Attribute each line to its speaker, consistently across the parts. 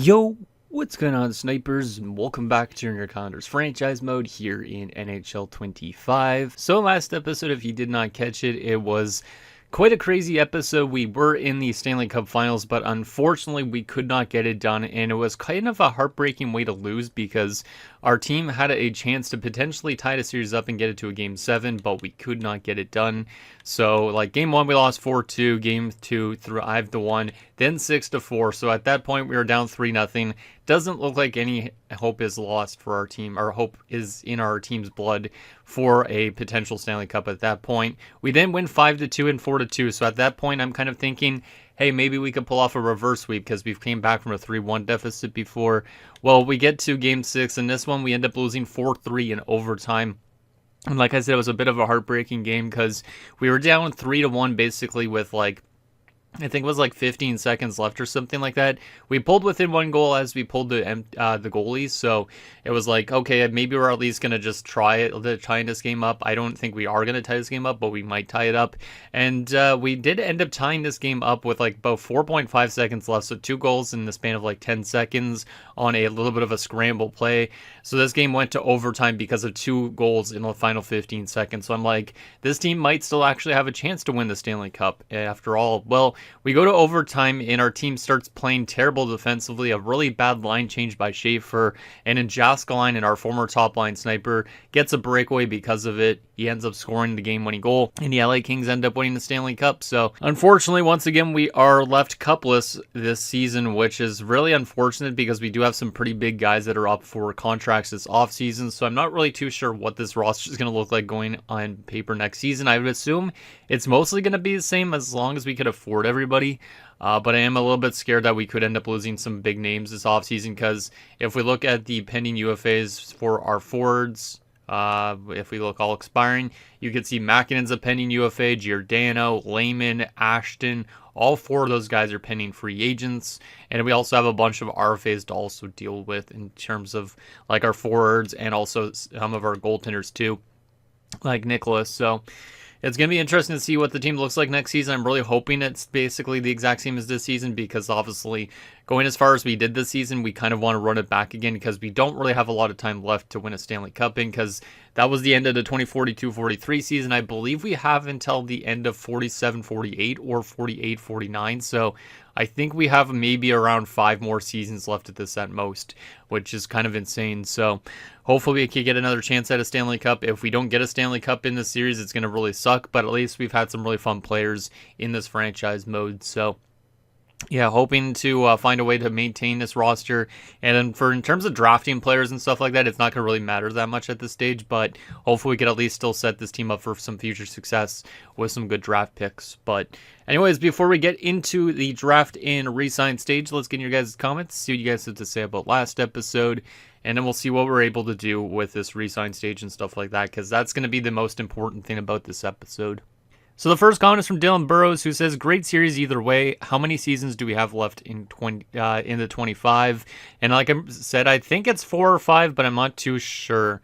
Speaker 1: Yo, what's going on, snipers? And welcome back to your Condors franchise mode here in NHL 25. So last episode, if you did not catch it, it was quite a crazy episode. We were in the Stanley Cup Finals, but unfortunately we could not get it done, and it was kind of a heartbreaking way to lose because our team had a chance to potentially tie the series up and get it to a Game 7, but we could not get it done. So, Game 1 we lost 4-2, Game 2 5-1, then 6-4. So at that point we were down 3-0. Doesn't look like any hope is lost for our team. Our hope is in our team's blood for a potential Stanley Cup at that point. We then win 5-2 and 4-2. So at that point I'm kind of thinking, hey, maybe we could pull off a reverse sweep because we've came back from a 3-1 deficit before. Well, we get to Game 6, and this one we end up losing 4-3 in overtime. And like I said, it was a bit of a heartbreaking game because we were down 3-1 basically with I think it was 15 seconds left or something like that. We pulled within one goal as we pulled the goalies, so it was okay, maybe we're at least gonna just try tying this game up. I don't think we are gonna tie this game up, but we might tie it up. And we did end up tying this game up with about 4.5 seconds left, so 2 goals in the span of 10 seconds on a little bit of a scramble play. So this game went to overtime because of 2 goals in the final 15 seconds. So I'm like, this team might still actually have a chance to win the Stanley Cup after all. Well, we go to overtime and our team starts playing terrible defensively. A really bad line change by Schaefer, and in Jaskalein, and our former top line sniper, gets a breakaway because of it. He ends up scoring the game-winning goal, and the LA Kings end up winning the Stanley Cup. So unfortunately, once again, we are left cupless this season, which is really unfortunate because we do have some pretty big guys that are up for contracts this offseason. So I'm not really too sure what this roster is going to look like going on paper next season. I would assume it's mostly going to be the same as long as we could afford everybody. But I am a little bit scared that we could end up losing some big names this offseason because if we look at the pending UFAs for our forwards, if we look all expiring, you can see Makinen's a pending UFA, Giordano, Lehman, Ashton. All 4 of those guys are pending free agents. And we also have a bunch of RFAs to also deal with in terms of our forwards and also some of our goaltenders too, like Nicholas. So it's going to be interesting to see what the team looks like next season. I'm really hoping it's basically the exact same as this season because obviously going as far as we did this season, we kind of want to run it back again because we don't really have a lot of time left to win a Stanley Cup in because that was the end of the 2042-43 season. I believe we have until the end of 47-48 or 48-49. So I think we have maybe around 5 more seasons left at this at most, which is kind of insane. So hopefully we can get another chance at a Stanley Cup. If we don't get a Stanley Cup in this series, it's going to really suck, but at least we've had some really fun players in this franchise mode. So yeah, hoping to find a way to maintain this roster. And then in terms of drafting players and stuff like that, it's not going to really matter that much at this stage, but hopefully we can at least still set this team up for some future success with some good draft picks. But anyways, before we get into the draft and resign stage, let's get your guys' comments, see what you guys have to say about last episode, and then we'll see what we're able to do with this resign stage and stuff like that, because that's going to be the most important thing about this episode. So the first comment is from Dylan Burrows, who says, "Great series either way. How many seasons do we have left in the 25?" And like I said, I think it's 4 or 5, but I'm not too sure.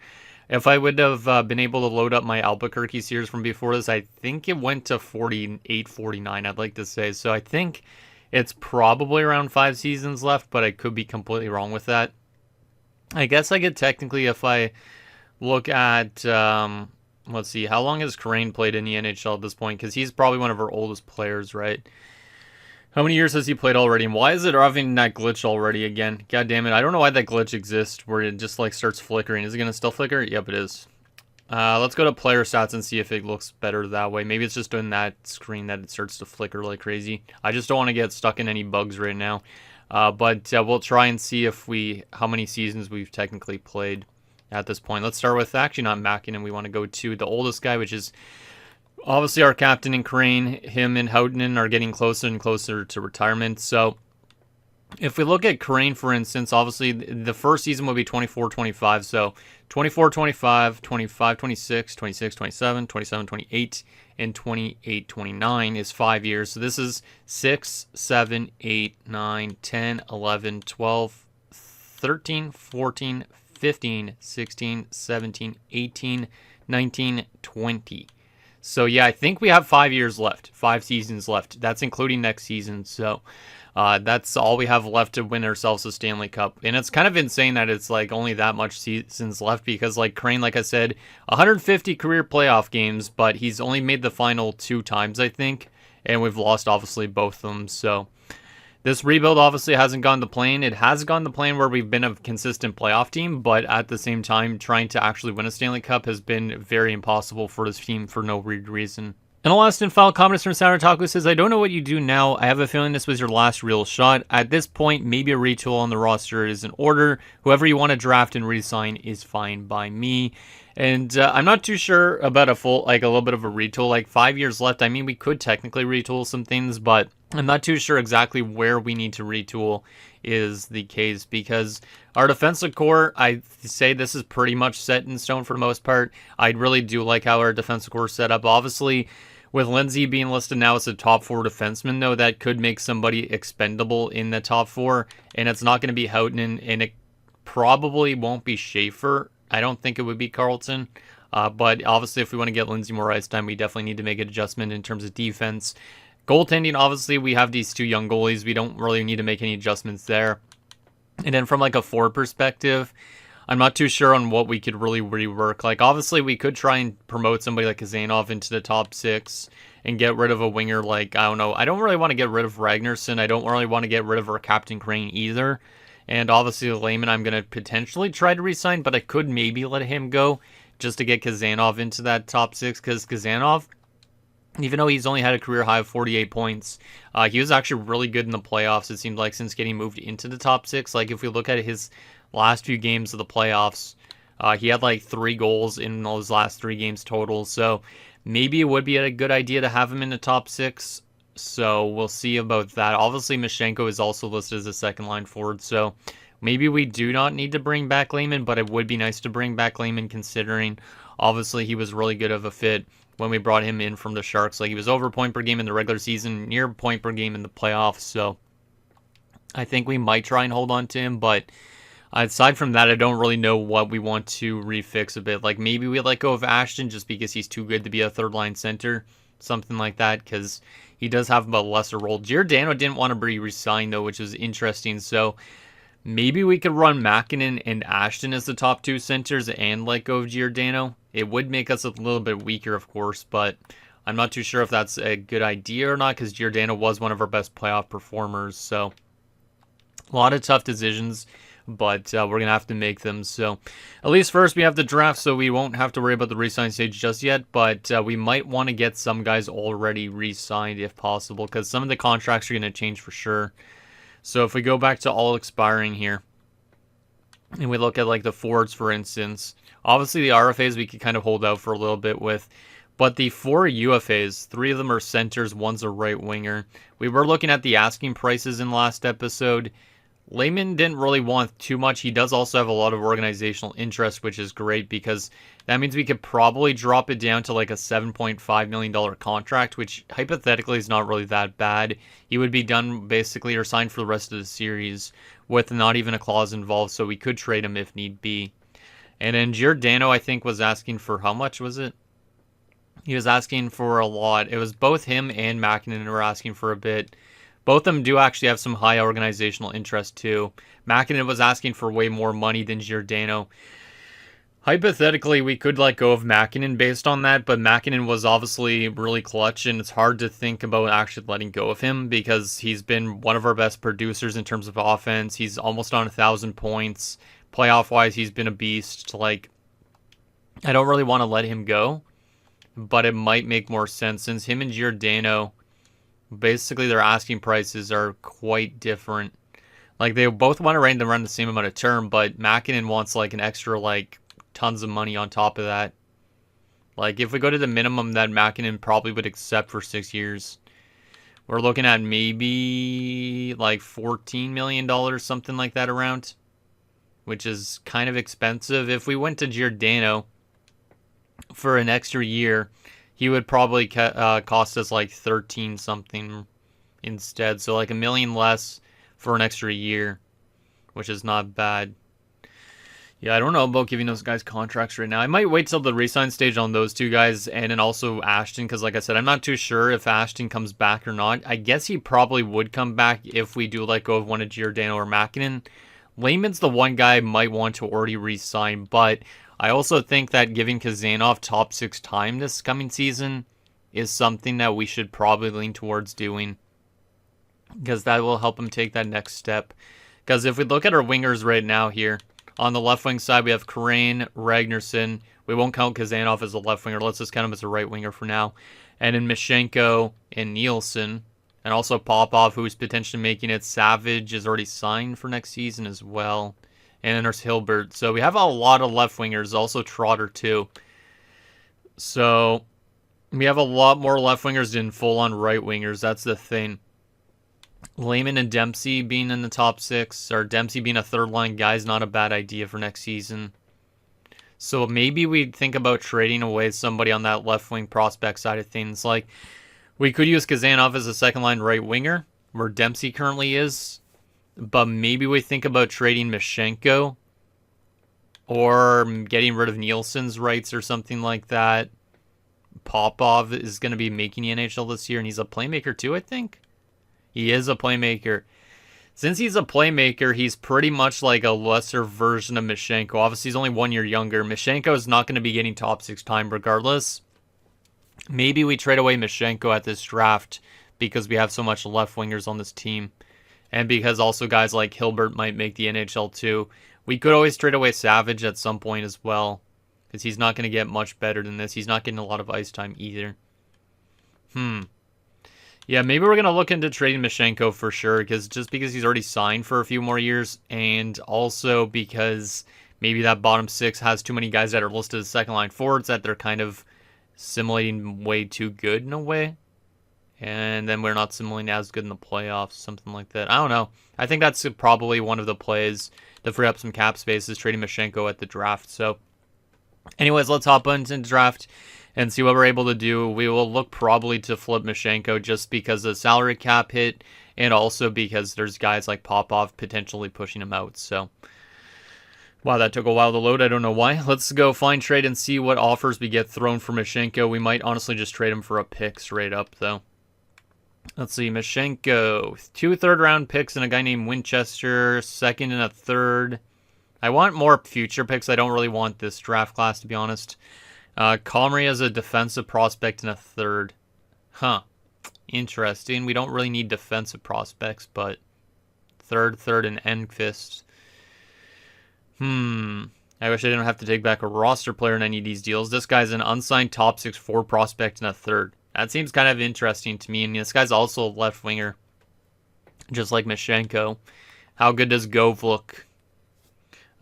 Speaker 1: If I would have been able to load up my Albuquerque series from before this, I think it went to 48, 49, I'd like to say. So I think it's probably around 5 seasons left, but I could be completely wrong with that. I guess I could technically, if I look at... let's see, how long has Crane played in the NHL at this point? Because he's probably one of our oldest players, right? How many years has he played already? And why is it having that glitch already again? God damn it, I don't know why that glitch exists where it just starts flickering. Is it going to still flicker? Yep, it is. Let's go to player stats and see if it looks better that way. Maybe it's just doing that screen that it starts to flicker like crazy. I just don't want to get stuck in any bugs right now. But we'll try and see how many seasons we've technically played at this point. Let's start with actually not Mackin, and we want to go to the oldest guy, which is obviously our captain in Crane. Him and Houghton are getting closer and closer to retirement. So if we look at Crane, for instance, obviously the first season will be 24-25. So 24-25, 25-26, 26-27, 27-28, and 28-29 is 5 years. So this is 6, 7, 8, 9, 10, 11, 12, 13, 14, 15, 16, 17, 18, 19, 20. So yeah, I think we have 5 years left, 5 seasons left. That's including next season. So That's all we have left to win ourselves a Stanley Cup. And it's kind of insane that it's like only that much seasons left because like Crane, like I said, 150 career playoff games, but he's only made the final 2 times, I think. And we've lost obviously both of them. So this rebuild obviously hasn't gone to plan. It has gone to plan where we've been a consistent playoff team, but at the same time, trying to actually win a Stanley Cup has been very impossible for this team for no weird reason. And the last and final comment is from Sour Taco says, I don't know what you do now. I have a feeling this was your last real shot. At this point, maybe a retool on the roster is in order. Whoever you want to draft and resign is fine by me. And I'm not too sure about a little bit of a retool. Like 5 years left. I mean, we could technically retool some things, but I'm not too sure exactly where we need to retool is the case because our defensive core, I say this is pretty much set in stone for the most part. I really do like how our defensive core is set up. Obviously, with Lindsay being listed now as a top 4 defenseman, though, that could make somebody expendable in the top 4, and it's not going to be Houghton, and it probably won't be Schaefer. I don't think it would be Carlton, but obviously if we want to get Lindsay more ice time, we definitely need to make an adjustment in terms of defense. Goaltending, obviously, we have these 2 young goalies. We don't really need to make any adjustments there. And then from like a forward perspective, I'm not too sure on what we could really rework. Like, obviously, we could try and promote somebody like Kazanov into the top 6 and get rid of a winger like, I don't know. I don't really want to get rid of Ragnarsson. I don't really want to get rid of our Captain Crane either. And obviously, Lehman, I'm going to potentially try to re-sign, but I could maybe let him go just to get Kazanov into that top 6, because Kazanov, even though he's only had a career high of 48 points, he was actually really good in the playoffs, it seemed like, since getting moved into the top 6. Like, if we look at his last few games of the playoffs, he had like 3 goals in those last 3 games total. So maybe it would be a good idea to have him in the top 6. So we'll see about that. Obviously, Mashenko is also listed as a second line forward. So maybe we do not need to bring back Lehman, but it would be nice to bring back Lehman considering obviously he was really good of a fit when we brought him in from the Sharks. Like, he was over point per game in the regular season, near point per game in the playoffs. So I think we might try and hold on to him, but aside from that, I don't really know what we want to refix a bit. Like, maybe we let go of Ashton just because he's too good to be a third-line center. Something like that, because he does have a lesser role. Giordano didn't want to be re-signed, though, which is interesting. So maybe we could run Makinen and Ashton as the top 2 centers and let go of Giordano. It would make us a little bit weaker, of course, but I'm not too sure if that's a good idea or not, because Giordano was one of our best playoff performers. So a lot of tough decisions, but we're going to have to make them. So at least first we have the draft, so we won't have to worry about the re-sign stage just yet, but we might want to get some guys already re-signed if possible, because some of the contracts are going to change for sure. So if we go back to all expiring here, and we look at like the forwards, for instance, obviously the RFAs we could kind of hold out for a little bit with, but the 4 UFAs, 3 of them are centers, 1's a right winger. We were looking at the asking prices in last episode. Lehman didn't really want too much. He does also have a lot of organizational interest, which is great because that means we could probably drop it down to like a $7.5 million contract, which hypothetically is not really that bad. He would be done basically or signed for the rest of the series with not even a clause involved, so we could trade him if need be. And then Giordano, I think, was asking for how much was it? He was asking for a lot. It was both him and Makinen who were asking for a bit. Both of them do actually have some high organizational interest too. Makinen was asking for way more money than Giordano. Hypothetically, we could let go of Makinen based on that, but Makinen was obviously really clutch, and it's hard to think about actually letting go of him because he's been one of our best producers in terms of offense. He's almost on 1,000 points. Playoff-wise, he's been a beast. Like, I don't really want to let him go, but it might make more sense since him and Giordano, basically their asking prices are quite different. Like, they both want to run the same amount of term, but Makinen wants like an extra like tons of money on top of that. Like, if we go to the minimum that Makinen probably would accept for 6 years, we're looking at maybe like $14 million, something like that around, which is kind of expensive. If we went to Giordano for an extra year, he would probably cost us like 13 something instead. So like $1 million less for an extra year, which is not bad. Yeah, I don't know about giving those guys contracts right now. I might wait till the resign stage on those two guys and then also Ashton, because like I said, I'm not too sure if Ashton comes back or not. I guess he probably would come back if we do let go of one of Giordano or Makinen. Lehman's the one guy I might want to already re-sign, but I also think that giving Kazanov top 6 time this coming season is something that we should probably lean towards doing, because that will help him take that next step. Because if we look at our wingers right now here, on the left wing side, we have Karain, Ragnarsson. We won't count Kazanov as a left winger. Let's just count him as a right winger for now. And then Mishenko and Nielsen. And also Popov, who's potentially making it. Savage is already signed for next season as well. And then there's Hilbert. So we have a lot of left wingers. Also Trotter, too. So we have a lot more left wingers than full-on right wingers. That's the thing. Lehman and Dempsey being in the top 6, or Dempsey being a third-line guy is not a bad idea for next season. So maybe we'd think about trading away somebody on that left-wing prospect side of things. Like, we could use Kazanov as a second-line right winger, where Dempsey currently is. But maybe we think about trading Mishenko, or getting rid of Nielsen's rights or something like that. Popov is going to be making the NHL this year, and he's a playmaker too, I think. He is a playmaker. Since he's a playmaker, he's pretty much like a lesser version of Mishenko. Obviously, he's only 1 year younger. Mishenko is not going to be getting top 6 time regardless. Maybe we trade away Mishenko at this draft because we have so much left wingers on this team. And because also guys like Hilbert might make the NHL too. We could always trade away Savage at some point as well, because he's not going to get much better than this. He's not getting a lot of ice time either. Yeah, maybe we're going to look into trading Mishenko for sure, because he's already signed for a few more years, and also because maybe that bottom 6 has too many guys that are listed as second-line forwards that they're kind of simulating way too good in a way, and then we're not simulating as good in the playoffs, something like that. I don't know. I think that's probably one of the plays to free up some cap space is trading Mishenko at the draft. So anyways, let's hop into the draft and see what we're able to do. We will look probably to flip Mishenko just because of the salary cap hit, and also because there's guys like Popov potentially pushing him out. So, wow, that took a while to load. I don't know why. Let's go find trade and see what offers we get thrown for Mishenko. We might honestly just trade him for a pick straight up, though. Let's see, Mishenko. 2 third-round picks and a guy named Winchester, second and a third. I want more future picks. I don't really want this draft class, to be honest. Comrie as a defensive prospect in a third. Huh. Interesting. We don't really need defensive prospects, but third, and Enqvist. I wish I didn't have to take back a roster player in any of these deals. This guy's an unsigned top 6 4 prospect in a third. That seems kind of interesting to me. And this guy's also a left winger, just like Mishenko. How good does Gove look?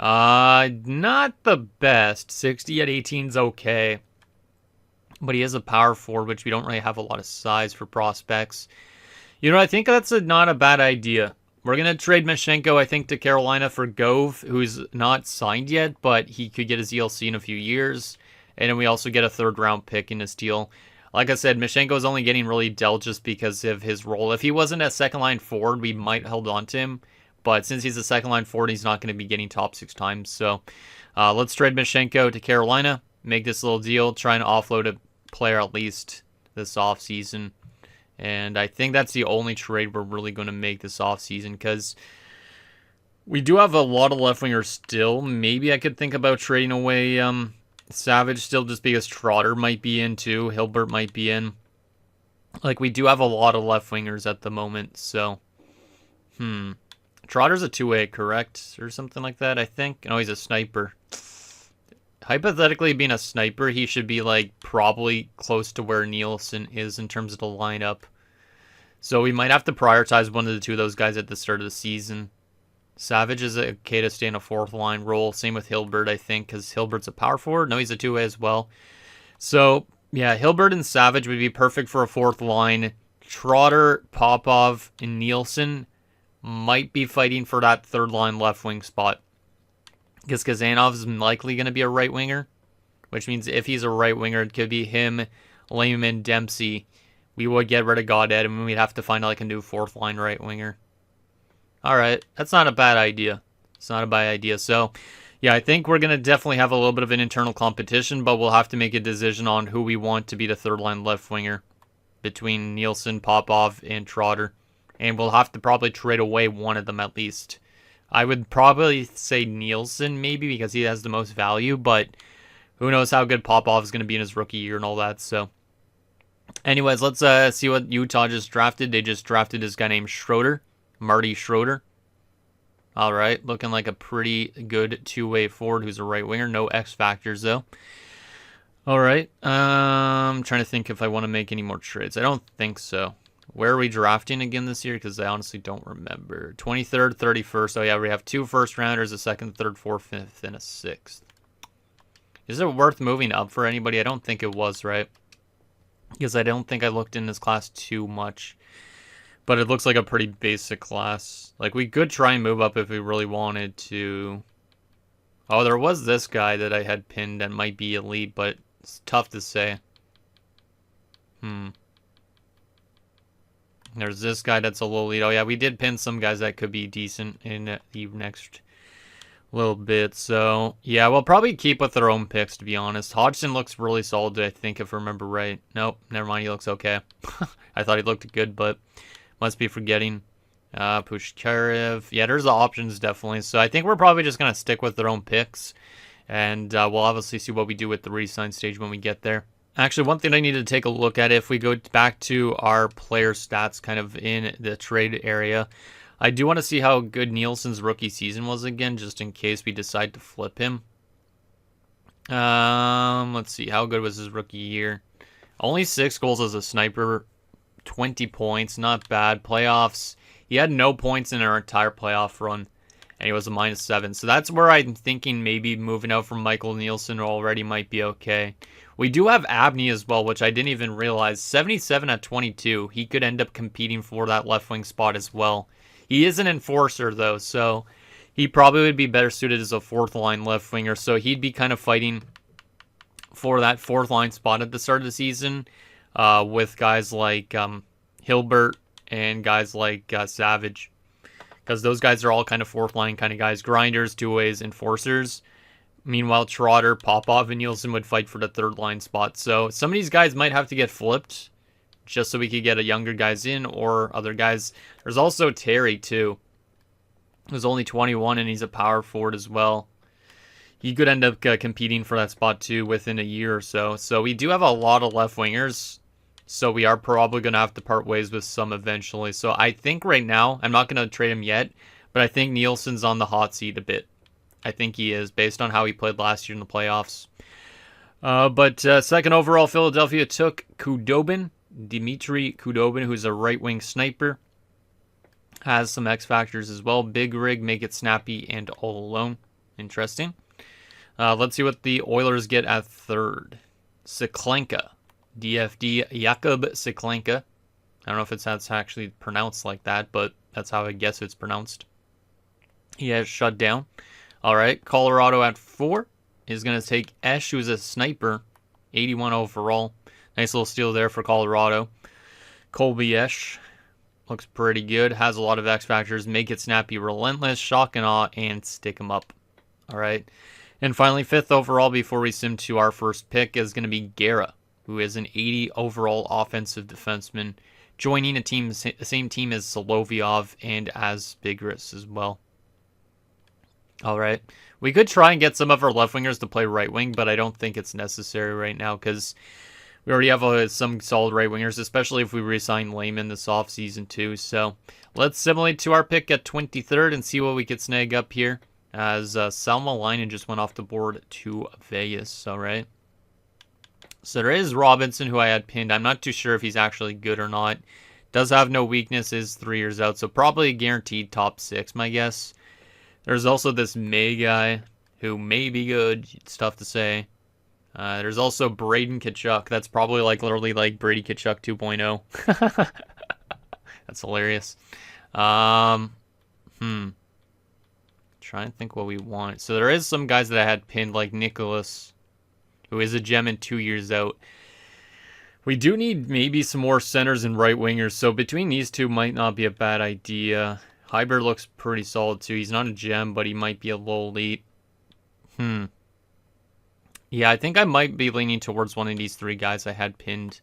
Speaker 1: Not the best. 60 at 18 is okay. But he is a power forward, which we don't really have a lot of size for prospects. You know, I think that's not a bad idea. We're going to trade Mishenko, I think, to Carolina for Gove, who's not signed yet, but he could get his ELC in a few years. And then we also get a third-round pick in this deal. Like I said, Mishenko is only getting really dealt just because of his role. If he wasn't a second-line forward, we might hold on to him. But since he's a second-line forward, he's not going to be getting top 6 times. So let's trade Mishenko to Carolina, make this little deal, try and offload a player at least this offseason. And I think that's the only trade we're really going to make this offseason, because we do have a lot of left wingers still. Maybe I could think about trading away Savage still, just because Trotter might be in too. Hilbert might be in. Like, we do have a lot of left wingers at the moment, so Trotter's a 2-way, correct? Or something like that, I think. No, he's a sniper. Hypothetically, being a sniper, he should be, like, probably close to where Nielsen is in terms of the lineup. So we might have to prioritize one of the two of those guys at the start of the season. Savage is okay to stay in a 4th-line role. Same with Hilbert, I think, because Hilbert's a power forward. No, he's a 2-way as well. So, yeah, Hilbert and Savage would be perfect for a 4th line. Trotter, Popov, and Nielsen might be fighting for that 3rd-line left wing spot, because Kazanov is likely going to be a right winger, which means if he's a right winger, it could be him, Lehman, Dempsey. We would get rid of Goddard, and we'd have to find like a new 4th-line right winger. All right, that's not a bad idea. It's not a bad idea. So, Yeah, I think we're going to definitely have a little bit of an internal competition, but we'll have to make a decision on who we want to be the third line left winger between Nielsen, Popov, and Trotter. And we'll have to probably trade away one of them at least. I would probably say Nielsen maybe because he has the most value, but who knows how good Popov is going to be in his rookie year and all that. So, anyways, let's see what Utah just drafted. They just drafted this guy named Schroeder, Marty Schroeder. All right, looking like a pretty good two-way forward who's a right winger. No X factors though. All right, I'm trying to think if I want to make any more trades. I don't think so. Where are we drafting again this year? Because I honestly don't remember. 23rd, 31st. Oh yeah, we have 2 first rounders, a second, third, fourth, fifth, and a sixth. Is it worth moving up for anybody? I don't think it was, right? Because I don't think I looked in this class too much. But it looks like a pretty basic class. Like, we could try and move up if we really wanted to. Oh, there was this guy that I had pinned that might be elite, but it's tough to say. There's this guy that's a little elite. Oh, yeah, we did pin some guys that could be decent in the next little bit. So, yeah, we'll probably keep with our own picks, to be honest. Hodgson looks really solid, I think, if I remember right. Nope, never mind, he looks okay. I thought he looked good, but must be forgetting. Pushkarev. Yeah, there's the options, definitely. So I think we're probably just going to stick with their own picks. And we'll obviously see what we do with the resign stage when we get there. Actually, one thing I need to take a look at, if we go back to our player stats kind of in the trade area, I do want to see how good Nielsen's rookie season was again, just in case we decide to flip him. Let's see, how good was his rookie year? Only 6 goals as a sniper, 20 points, not bad. Playoffs, he had no points in our entire playoff run, and he was a -7. So that's where I'm thinking maybe moving out from Michael Nielsen already might be okay. We do have Abney as well, which I didn't even realize. 77 at 22. He could end up competing for that left wing spot as well. He is an enforcer, though, so he probably would be better suited as a fourth line left winger. So he'd be kind of fighting for that fourth line spot at the start of the season with guys like Hilbert and guys like Savage. Because those guys are all kind of fourth line kind of guys. Grinders, two-ways, enforcers. Meanwhile, Trotter, Popov, and Nielsen would fight for the third line spot. So some of these guys might have to get flipped just so we could get a younger guys in or other guys. There's also Terry, too, who's only 21, and he's a power forward as well. He could end up competing for that spot, too, within a year or so. So we do have a lot of left wingers. So we are probably going to have to part ways with some eventually. So I think right now, I'm not going to trade him yet, but I think Nielsen's on the hot seat a bit. I think he is, based on how he played last year in the playoffs. But second overall, Philadelphia took Dmitry Khudobin, who's a right-wing sniper. Has some X factors as well. Big rig, make it snappy, and all alone. Interesting. Let's see what the Oilers get at third. Siklenka. DFD Jakub Siklenka. I don't know if that's actually pronounced like that, but that's how I guess it's pronounced. He has shut down. All right, Colorado at 4 is going to take Esch, who's a sniper, 81 overall. Nice little steal there for Colorado. Colby Esch looks pretty good. Has a lot of X factors. Make it snappy, relentless, shock and awe, and stick him up. All right. And finally, 5th overall before we sim to our first pick is going to be Guerra, who is an 80 overall offensive defenseman, joining the same team as Solovyov and as Bigris as well. All right. We could try and get some of our left wingers to play right wing, but I don't think it's necessary right now because we already have some solid right wingers, especially if we resign Lehman this offseason too. So let's simulate to our pick at 23rd and see what we could snag up here as Salma Leinen just went off the board to Vegas. All right. So there is Robinson, who I had pinned. I'm not too sure if he's actually good or not. Does have no weakness, is 3 years out, so probably a guaranteed top 6, my guess. There's also this May guy who may be good. It's tough to say. There's also Braden Tkachuk. That's probably literally like Brady Tkachuk 2.0. That's hilarious. Trying to think what we want. So there is some guys that I had pinned, like Nicholas, who is a gem and 2 years out. We do need maybe some more centers and right wingers. So between these two might not be a bad idea. Hyber looks pretty solid too. He's not a gem, but he might be a low elite. Yeah, I think I might be leaning towards one of these three guys I had pinned.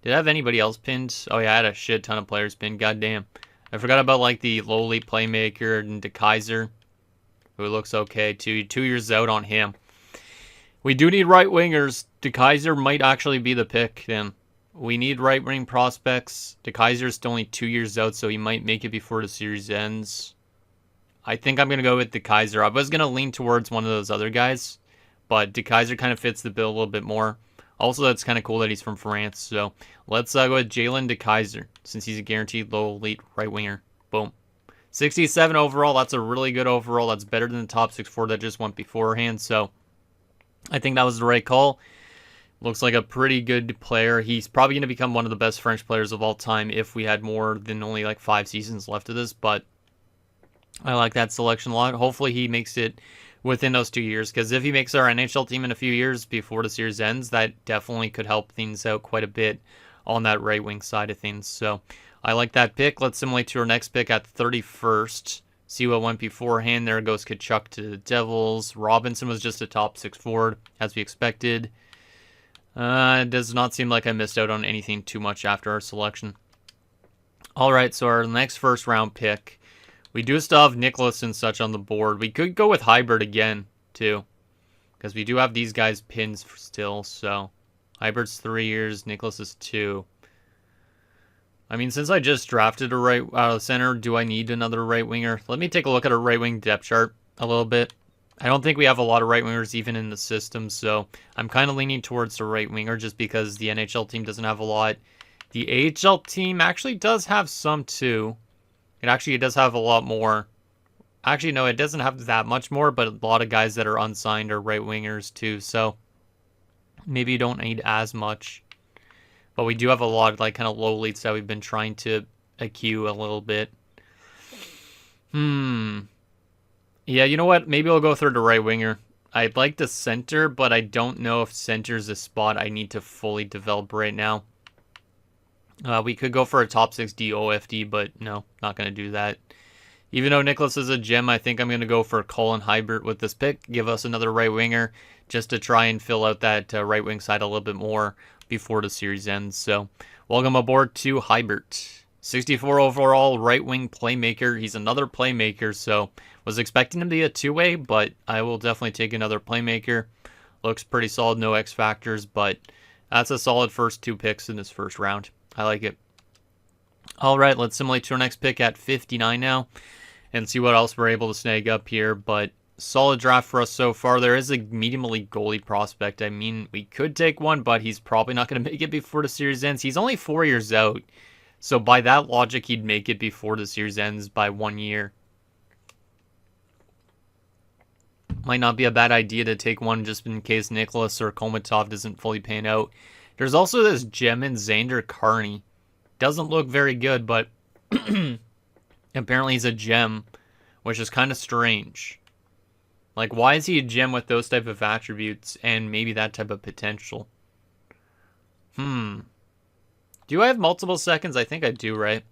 Speaker 1: Did I have anybody else pinned? Oh yeah, I had a shit ton of players pinned. Goddamn. I forgot about like the lowly playmaker and DeKaiser, who looks okay too. 2 years out on him. We do need right wingers. DeKaiser might actually be the pick then. We need right wing prospects. DeKaiser's still only 2 years out, so he might make it before the series ends. I think I'm going to go with DeKaiser. I was going to lean towards one of those other guys, but DeKaiser kind of fits the bill a little bit more. Also, that's kind of cool that he's from France. So let's go with Jalen DeKaiser, since he's a guaranteed low elite right winger. Boom. 67 overall. That's a really good overall. That's better than the top 6-4 that just went beforehand. So I think that was the right call. Looks like a pretty good player. He's probably going to become one of the best French players of all time if we had more than only like 5 seasons left of this. But I like that selection a lot. Hopefully he makes it within those 2 years, because if he makes our NHL team in a few years before the series ends, that definitely could help things out quite a bit on that right wing side of things. So I like that pick. Let's simulate to our next pick at 31st. See what went beforehand. There goes Kachuk to the Devils. Robinson was just a top 6 forward, as we expected. It does not seem like I missed out on anything too much after our selection. All right, so our next first round pick. We do still have Nicholas and such on the board. We could go with Hybrid again, too, because we do have these guys pins still. So Hybrid's 3 years, Nicholas is 2. I mean, since I just drafted a right center, do I need another right winger? Let me take a look at our right wing depth chart a little bit. I don't think we have a lot of right wingers even in the system, so I'm kind of leaning towards the right winger just because the NHL team doesn't have a lot. The AHL team actually does have some too. It does have a lot more. Actually, no, it doesn't have that much more, but a lot of guys that are unsigned are right wingers too, so maybe you don't need as much. But we do have a lot of like kind of low leads that we've been trying to accrue a little bit. Yeah, you know what? Maybe I'll go through the right winger. I'd like the center, but I don't know if center's a spot I need to fully develop right now. We could go for a top 6 DOFD, but no, not going to do that. Even though Nicholas is a gem, I think I'm going to go for Colin Hybert with this pick. Give us another right winger just to try and fill out that right wing side a little bit more before the series ends. So welcome aboard to Hybert. 64 overall, right wing playmaker. He's another playmaker, so was expecting him to be a two-way, but I will definitely take another playmaker. Looks pretty solid, no X factors, but that's a solid first 2 picks in this first round. I like it. All right, let's simulate to our next pick at 59 now and see what else we're able to snag up here. But solid draft for us so far. There is a medium elite goalie prospect. I mean, we could take one, but he's probably not going to make it before the series ends. He's only 4 years out. So by that logic, he'd make it before the series ends by 1 year. Might not be a bad idea to take one just in case Nicholas or Komatov doesn't fully pan out. There's also this gem in Xander Carney. Doesn't look very good, but apparently he's a gem, which is kind of strange. Like, why is he a gem with those type of attributes and maybe that type of potential? Do I have multiple seconds? I think I do, right?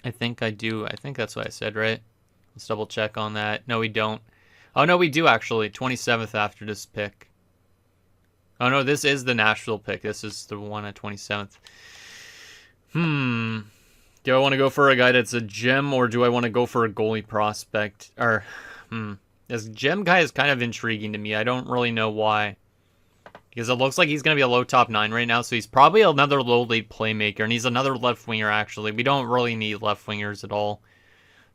Speaker 1: I think I do. I think that's what I said, right? Let's double check on that. No, we don't. Oh, no, we do actually. 27th after this pick. Oh, no, this is the Nashville pick. This is the one at 27th. Do I want to go for a guy that's a gem, or do I want to go for a goalie prospect? Or, this gem guy is kind of intriguing to me. I don't really know why. Because it looks like he's going to be a low top 9 right now, so he's probably another low lead playmaker, and he's another left winger, actually. We don't really need left wingers at all.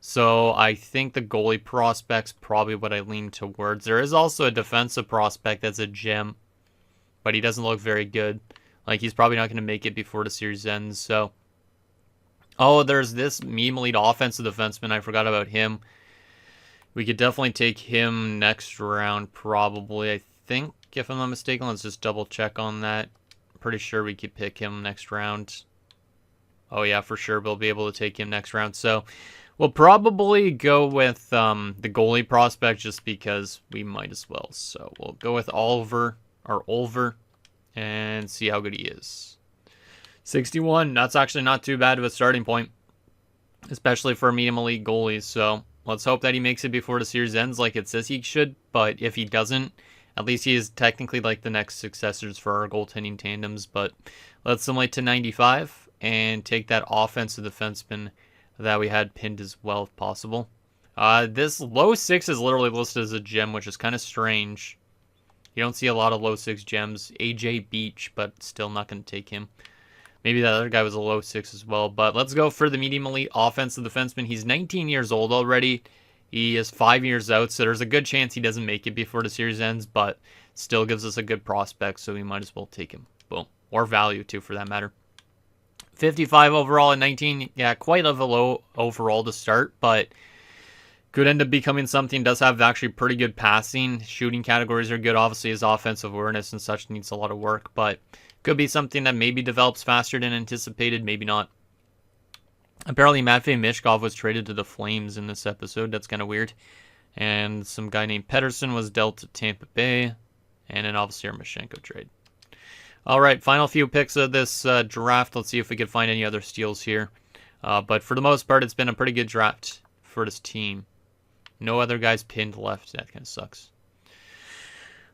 Speaker 1: So I think the goalie prospect's probably what I lean towards. There is also a defensive prospect that's a gem, but he doesn't look very good. Like, he's probably not going to make it before the series ends, so. Oh, there's this medium elite offensive defenseman. I forgot about him. We could definitely take him next round, probably. I think, if I'm not mistaken. Let's just double check on that. Pretty sure we could pick him next round. Oh, yeah, for sure. We'll be able to take him next round. So, we'll probably go with the goalie prospect just because we might as well. So, we'll go with Oliver, and see how good he is. 61, that's actually not too bad of a starting point, especially for a medium elite goalie. So Let's hope that he makes it before the series ends like it says he should, but if he doesn't, at least he is technically like the next successors for our goaltending tandems. But let's simulate to 95 and take that offensive defenseman that we had pinned as well if possible. This low 6 is literally listed as a gem, which is kind of strange. You don't see a lot of low 6 gems. AJ Beach, but still not going to take him. Maybe that other guy was a low 6 as well. But let's go for the medium elite offensive defenseman. He's 19 years old already. He is 5 years out, so there's a good chance he doesn't make it before the series ends, but still gives us a good prospect, so we might as well take him. Boom. Or value, too, for that matter. 55 overall at 19. Yeah, quite of a low overall to start, but could end up becoming something. Does have actually pretty good passing. Shooting categories are good. Obviously, his offensive awareness and such needs a lot of work, but could be something that maybe develops faster than anticipated, maybe not. Apparently, Matvei Mishkov was traded to the Flames in this episode. That's kind of weird. And some guy named Pedersen was dealt to Tampa Bay. And then obviously our Mashenko trade. All right, final few picks of this draft. Let's see if we can find any other steals here. But for the most part, it's been a pretty good draft for this team. No other guys pinned left. That kind of sucks.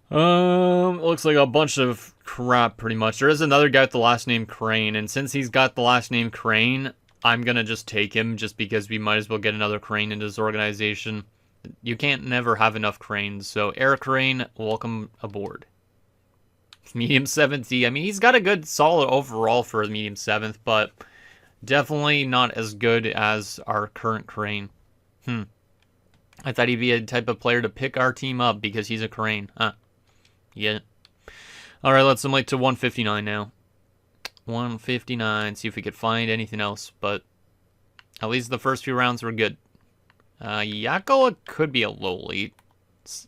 Speaker 1: Looks like a bunch of crap, pretty much. There is another guy with the last name Crane, and since he's got the last name Crane, I'm gonna just take him, just because we might as well get another Crane in this organization. You can't never have enough Cranes, so Eric Crane, welcome aboard. Medium 7th, I mean, he's got a good, solid overall for a medium 7th, but definitely not as good as our current Crane. I thought he'd be a type of player to pick our team up because he's a Crane. Huh. Yeah. All right, let's simulate to 159 now. 159. See if we could find anything else. But at least the first few rounds were good. Yakola could be a low lead.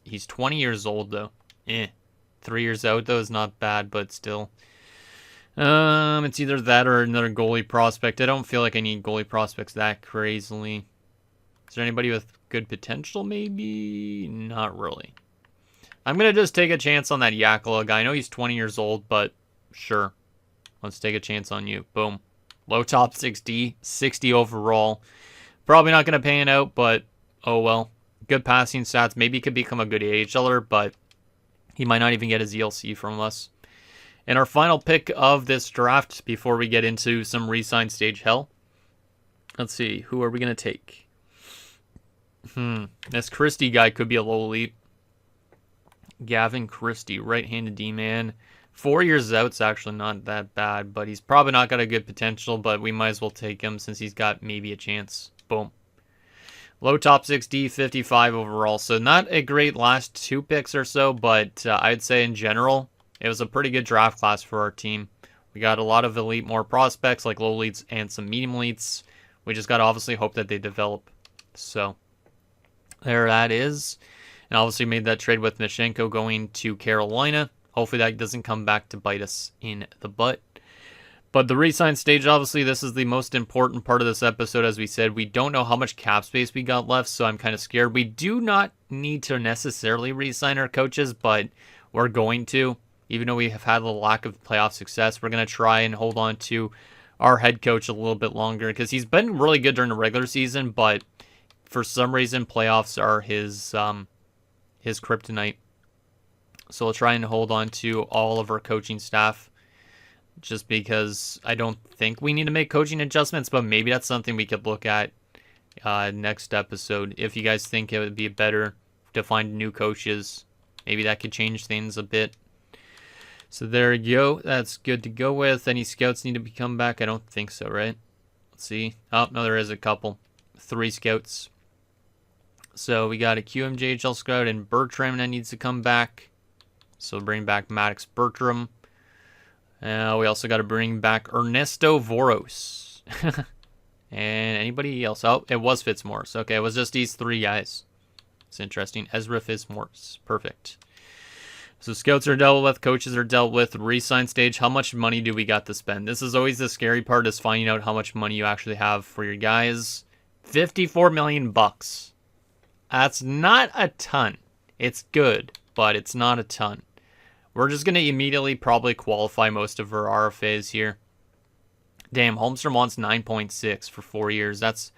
Speaker 1: He's 20 years old, though. 3 years out, though, is not bad, but still. It's either that or another goalie prospect. I don't feel like I need goalie prospects that crazily. Is there anybody with good potential, maybe? Not really. I'm going to just take a chance on that Yakola guy. I know he's 20 years old, but sure. Let's take a chance on you. Boom. Low top 60, 60 overall. Probably not going to pan out, but oh well. Good passing stats. Maybe he could become a good AHLer, but he might not even get his ELC from us. And our final pick of this draft before we get into some Resign stage hell. Let's see. Who are we going to take? This Christie guy could be a low elite. Gavin Christie, right-handed D-man. 4 years out's actually not that bad, but he's probably not got a good potential, but we might as well take him since he's got maybe a chance. Boom. Low top 6D, 55 overall. So not a great last two picks or so, but I'd say in general, it was a pretty good draft class for our team. We got a lot of elite more prospects like low elites and some medium elites. We just got to obviously hope that they develop. So there that is. And obviously made that trade with Mashenko going to Carolina. Hopefully that doesn't come back to bite us in the butt. But the resign stage, obviously, this is the most important part of this episode. As we said, we don't know how much cap space we got left, so I'm kind of scared. We do not need to necessarily resign our coaches, but we're going to. Even though we have had a lack of playoff success, we're going to try and hold on to our head coach a little bit longer because he's been really good during the regular season, but for some reason, playoffs are his kryptonite. So we'll try and hold on to all of our coaching staff just because I don't think we need to make coaching adjustments, but maybe that's something we could look at next episode. If you guys think it would be better to find new coaches, maybe that could change things a bit. So there you go. That's good to go with. Any scouts need to come back? I don't think so, right? Let's see. Oh, no, there is a couple. 3 scouts. So we got a QMJHL scout and Bertram that needs to come back. So bring back Maddox Bertram. We also got to bring back Ernesto Voros. And anybody else? Oh, it was Fitzmaurice. Okay, it was just these 3 guys. It's interesting. Ezra Fitzmaurice. Perfect. So scouts are dealt with, coaches are dealt with, re-sign stage. How much money do we got to spend? This is always the scary part, is finding out how much money you actually have for your guys. $54 million bucks. That's not a ton. It's good, but it's not a ton. We're just going to immediately probably qualify most of our RFAs here. Damn, Holmstrom wants 9.6 for 4 years. That's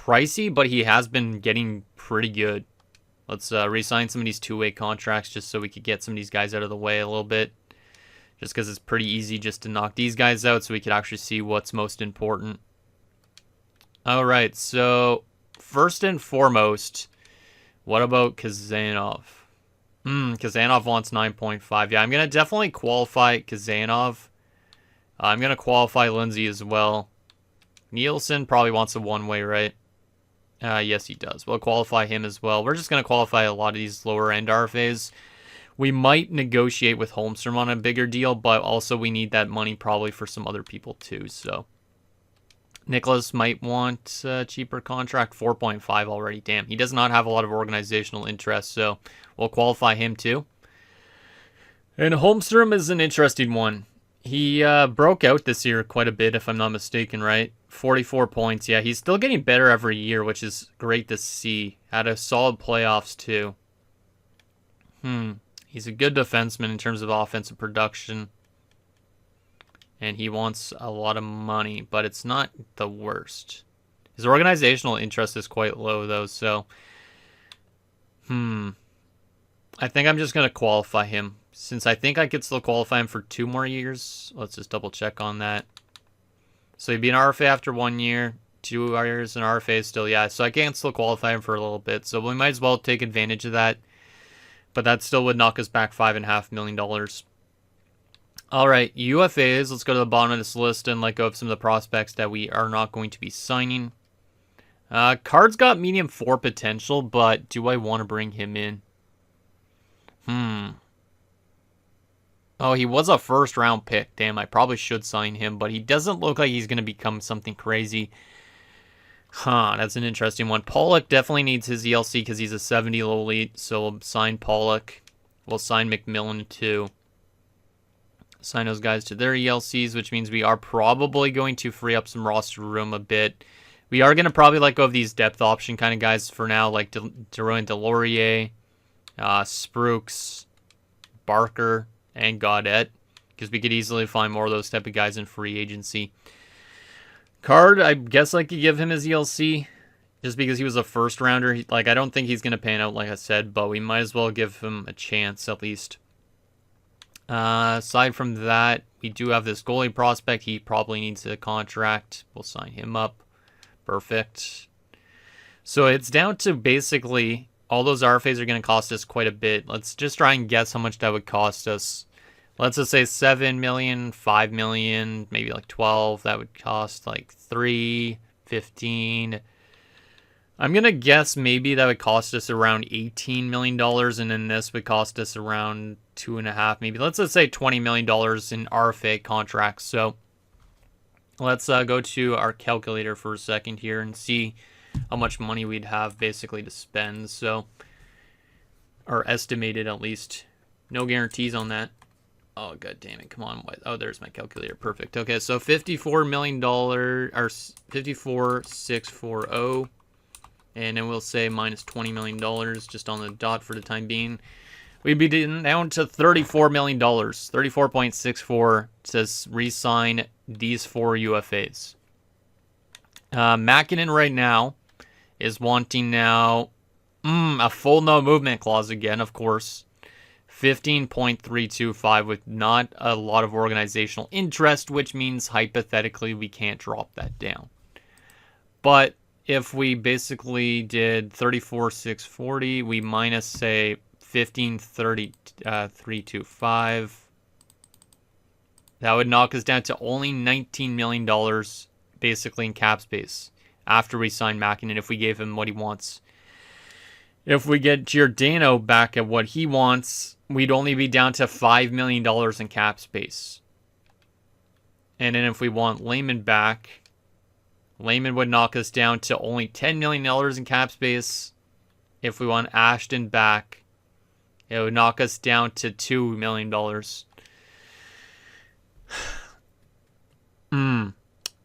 Speaker 1: pricey, but he has been getting pretty good. Let's re-sign some of these two-way contracts just so we could get some of these guys out of the way a little bit. Just because it's pretty easy just to knock these guys out so we could actually see what's most important. All right, so first and foremost, what about Kazanov? Kazanov wants 9.5. Yeah, I'm going to definitely qualify Kazanov. I'm going to qualify Lindsay as well. Nielsen probably wants a one-way, right? Yes, he does. We'll qualify him as well. We're just going to qualify a lot of these lower-end RFAs. We might negotiate with Holmstrom on a bigger deal, but also we need that money probably for some other people too. So Nicholas might want a cheaper contract, 4.5 already. Damn, he does not have a lot of organizational interest, so we'll qualify him too. And Holmstrom is an interesting one. He broke out this year quite a bit, if I'm not mistaken, right? 44 points. Yeah, he's still getting better every year, which is great to see. Had a solid playoffs too. He's a good defenseman in terms of offensive production. And he wants a lot of money, but it's not the worst. His organizational interest is quite low, though, so... I think I'm just going to qualify him. Since I think I could still qualify him for 2 more years. Let's just double check on that. So he'd be an RFA after 1 year. 2 years an RFA still, yeah. So I can still qualify him for a little bit. So we might as well take advantage of that. But that still would knock us back $5.5 million. All right, UFAs. Let's go to the bottom of this list and let go of some of the prospects that we are not going to be signing. Card's got medium 4 potential, but do I want to bring him in? Oh, he was a first-round pick. Damn, I probably should sign him, but he doesn't look like he's going to become something crazy. That's an interesting one. Pollock definitely needs his ELC because he's a 70 low elite, so we'll sign Pollock. We'll sign McMillan too. Sign those guys to their ELCs, which means we are probably going to free up some roster room a bit. We are going to probably let go of these depth option kind of guys for now, like Deroy Delorier, Sprooks, Barker, and Gaudette, because we could easily find more of those type of guys in free agency. Card, I guess I could give him his ELC just because he was a first rounder. I don't think he's going to pan out, like I said, but we might as well give him a chance at least. Aside from that, we do have this goalie prospect. He probably needs a contract. We'll sign him up. Perfect. So it's down to basically all those RFAs are going to cost us quite a bit. Let's just try and guess how much that would cost us. Let's just say 7 million, 5 million, maybe like 12. That would cost like 3, 15. I'm going to guess maybe that would cost us around $18 million, and then this would cost us around 2.5, maybe. Let's just say $20 million in RFA contracts. So let's go to our calculator for a second here and see how much money we'd have basically to spend. So, or estimated at least. No guarantees on that. Oh, god damn it. Come on. Oh, there's my calculator. Perfect. Okay, so $54 million, or 54,640. And then we'll say minus $20 million just on the dot for the time being. We'd be down to $34 million. 34.64 to re-sign these 4 UFAs. Makinen right now is wanting now a full no movement clause again, of course. 15.325 with not a lot of organizational interest, which means hypothetically we can't drop that down. But if we basically did 34,640, we minus, say, 15.325, that would knock us down to only $19 million basically in cap space after we sign Makinen if we gave him what he wants. If we get Giordano back at what he wants, we'd only be down to $5 million in cap space. And then if we want Lehman back, Lehman would knock us down to only $10 million in cap space. If we want Ashton back, it would knock us down to $2 million.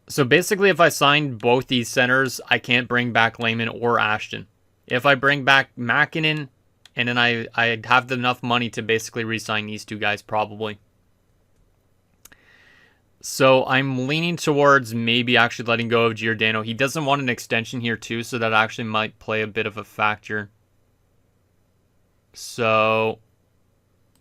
Speaker 1: So basically, if I sign both these centers, I can't bring back Lehman or Ashton. If I bring back Makinen, and then I'd have enough money to basically re-sign these 2 guys probably. So I'm leaning towards maybe actually letting go of Giordano. He doesn't want an extension here too, so that actually might play a bit of a factor. So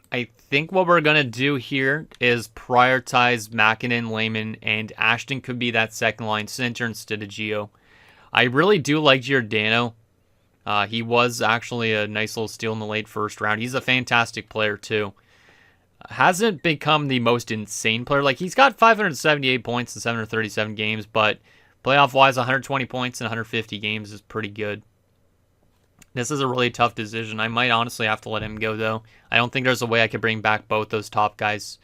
Speaker 1: I think what we're going to do here is prioritize Makinen, Lehman, and Ashton could be that second line center instead of Gio. I really do like Giordano. He was actually a nice little steal in the late first round. He's a fantastic player too. Hasn't become the most insane player. Like, he's got 578 points in 737 games, but playoff-wise, 120 points in 150 games is pretty good. This is a really tough decision. I might honestly have to let him go, though. I don't think there's a way I could bring back both those top guys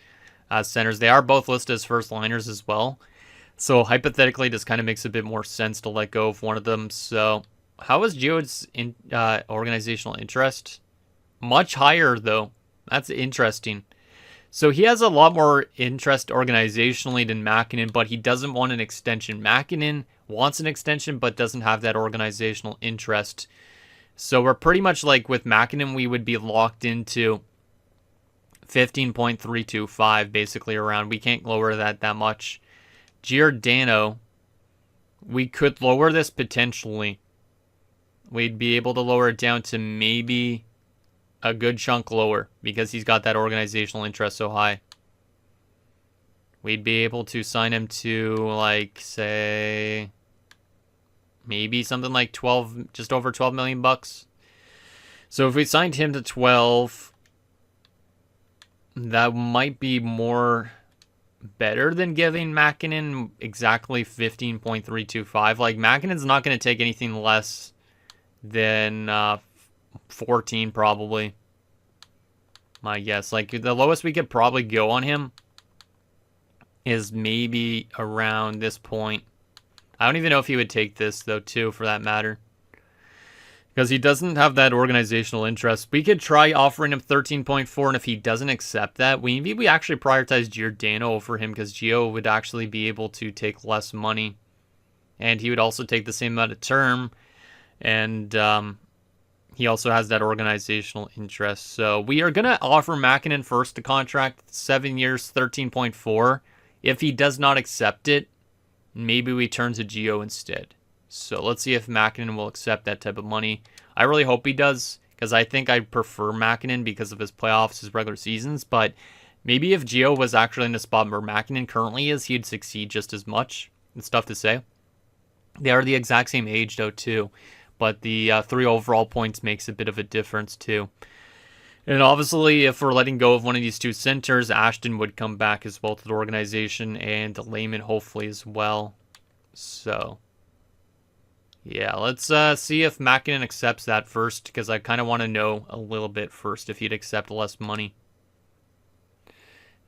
Speaker 1: as centers. They are both listed as first liners as well. So, hypothetically, this kind of makes a bit more sense to let go of one of them. So, how is Gio's organizational interest? Much higher, though. That's interesting. So he has a lot more interest organizationally than Makinen, but he doesn't want an extension. Makinen wants an extension, but doesn't have that organizational interest. So we're pretty much like with Makinen, we would be locked into 15.325 basically around. We can't lower that much. Giordano, we could lower this potentially. We'd be able to lower it down to maybe a good chunk lower because he's got that organizational interest so high. We'd be able to sign him to, like, say, maybe something like 12, just over 12 million bucks. So if we signed him to 12, that might be more better than giving Makinen exactly 15.325. Like, Makinen's not going to take anything less than 14 probably, my guess. Like, the lowest we could probably go on him is maybe around this point. I don't even know if he would take this, though, too, for that matter, because he doesn't have that organizational interest. We could try offering him 13.4, and if he doesn't accept that, maybe we actually prioritize Giordano over him, because Gio would actually be able to take less money, and he would also take the same amount of term, and he also has that organizational interest. So we are going to offer Makinen first the contract, 7 years, 13.4. If he does not accept it, maybe we turn to Gio instead. So let's see if Makinen will accept that type of money. I really hope he does, because I think I prefer Makinen because of his playoffs, his regular seasons. But maybe if Gio was actually in the spot where Makinen currently is, he'd succeed just as much. It's tough to say. They are the exact same age, though, too. But the 3 overall points makes a bit of a difference, too. And obviously, if we're letting go of one of these two centers, Ashton would come back as well to the organization, and Lehman hopefully as well. So, yeah, let's see if Makinen accepts that first, because I kind of want to know a little bit first if he'd accept less money.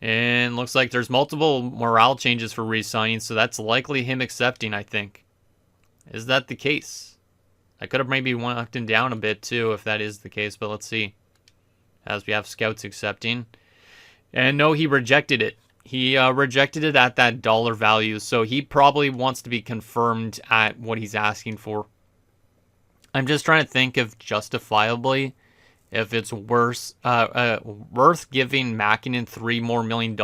Speaker 1: And looks like there's multiple morale changes for re-signing, so that's likely him accepting, I think. Is that the case? I could have maybe knocked him down a bit, too, if that is the case, but let's see. As we have scouts accepting. And no, he rejected it. He rejected it at that dollar value, so he probably wants to be confirmed at what he's asking for. I'm just trying to think if justifiably, if it's worth giving Makinen $3 million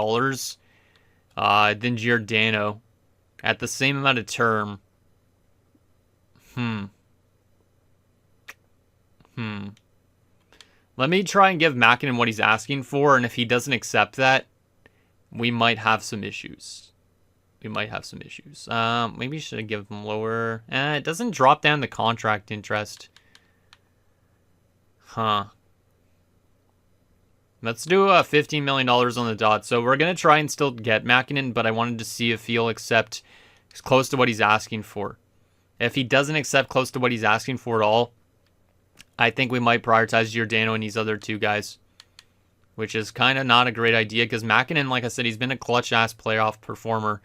Speaker 1: more than Giordano at the same amount of term. Let me try and give Makinen what he's asking for, and if he doesn't accept that, we might have some issues. Maybe should have given him lower. It doesn't drop down the contract interest. Let's do $15 million on the dot. So we're going to try and still get Makinen, but I wanted to see if he'll accept close to what he's asking for. If he doesn't accept close to what he's asking for at all, I think we might prioritize Giordano and these other two guys, which is kind of not a great idea because Makinen, like I said, he's been a clutch-ass playoff performer.